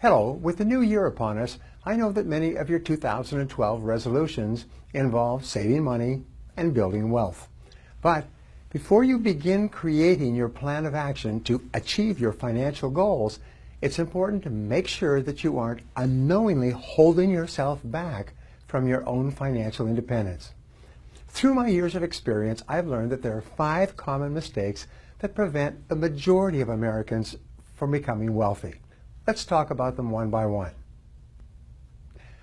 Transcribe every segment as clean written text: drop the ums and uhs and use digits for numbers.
Hello, with the new year upon us, I know that many of your 2012 resolutions involve saving money and building wealth. But before you begin creating your plan of action to achieve your financial goals, it's important to make sure that you aren't unknowingly holding yourself back from your own financial independence. Through my years of experience, I've learned that there are 5 common mistakes that prevent the majority of Americans from becoming wealthy. Let's talk about them one by one.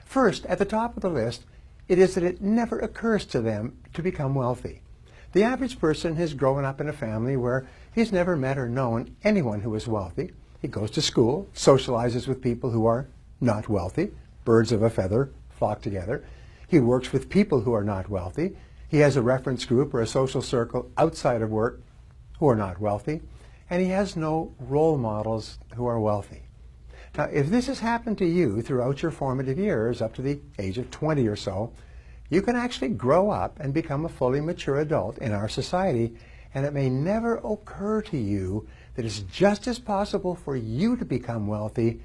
First, at the top of the list, it is that it never occurs to them to become wealthy. The average person has grown up in a family where he's never met or known anyone who is wealthy. He goes to school, socializes with people who are not wealthy. Birds of a feather flock together. He works with people who are not wealthy. He has a reference group or a social circle outside of work who are not wealthy. And he has no role models who are wealthy. Now, if this has happened to you throughout your formative years, up to the age of 20 or so, you can actually grow up and become a fully mature adult in our society, and it may never occur to you that it's just as possible for you to become wealthy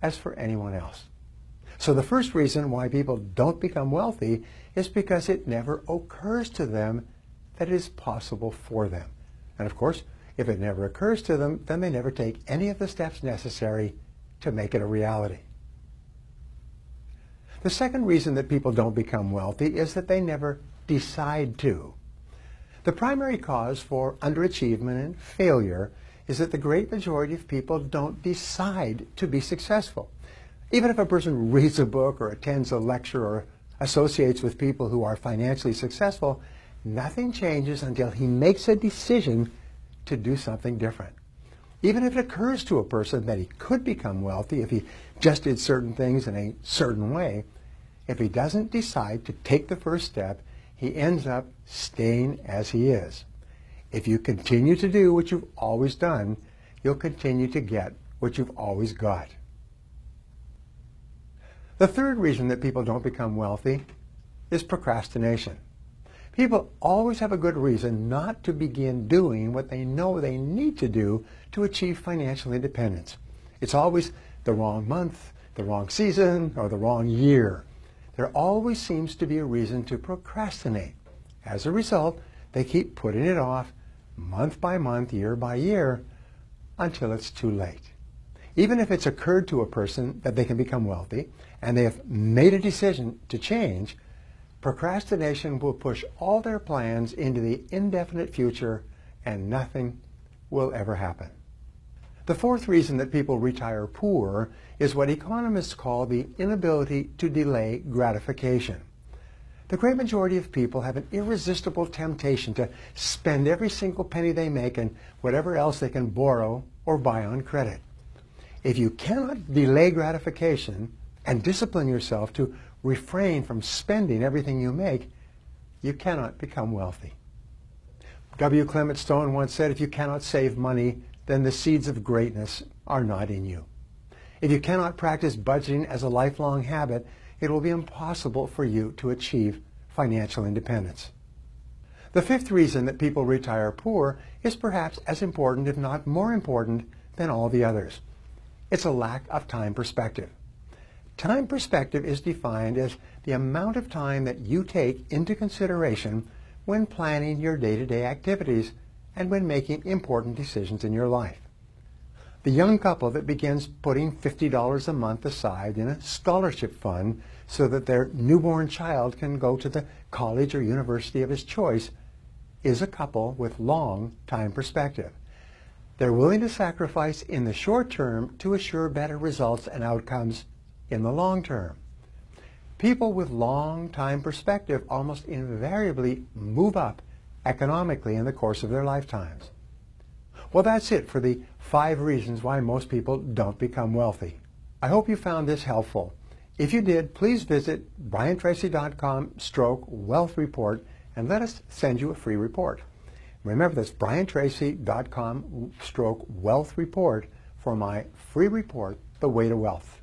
as for anyone else. So the first reason why people don't become wealthy is because it never occurs to them that it is possible for them. And of course, if it never occurs to them, then they never take any of the steps necessary to make it a reality. The second reason that people don't become wealthy is that they never decide to. The primary cause for underachievement and failure is that the great majority of people don't decide to be successful. Even if a person reads a book or attends a lecture or associates with people who are financially successful, nothing changes until he makes a decision to do something different. Even if it occurs to a person that he could become wealthy if he just did certain things in a certain way, if he doesn't decide to take the first step, he ends up staying as he is. If you continue to do what you've always done, you'll continue to get what you've always got. The third reason that people don't become wealthy is procrastination. People always have a good reason not to begin doing what they know they need to do to achieve financial independence. It's always the wrong month, the wrong season, or the wrong year. There always seems to be a reason to procrastinate. As a result, they keep putting it off month by month, year by year, until it's too late. Even if it's occurred to a person that they can become wealthy, and they have made a decision to change, procrastination will push all their plans into the indefinite future, and nothing will ever happen. The fourth reason that people retire poor is what economists call the inability to delay gratification. The great majority of people have an irresistible temptation to spend every single penny they make and whatever else they can borrow or buy on credit. If you cannot delay gratification and discipline yourself to refrain from spending everything you make, you cannot become wealthy. W. Clement Stone once said, if you cannot save money, then the seeds of greatness are not in you. If you cannot practice budgeting as a lifelong habit, it will be impossible for you to achieve financial independence. The fifth reason that people retire poor is perhaps as important, if not more important, than all the others. It's a lack of time perspective. Time perspective is defined as the amount of time that you take into consideration when planning your day-to-day activities and when making important decisions in your life. The young couple that begins putting $50 a month aside in a scholarship fund so that their newborn child can go to the college or university of his choice is a couple with long time perspective. They're willing to sacrifice in the short term to assure better results and outcomes in the long term. People with long time perspective almost invariably move up economically in the course of their lifetimes. Well, that's it for the 5 reasons why most people don't become wealthy. I hope you found this helpful. If you did, please visit briantracy.com/wealth report and let us send you a free report. Remember, that's briantracy.com/wealth report for my free report, The Way to Wealth.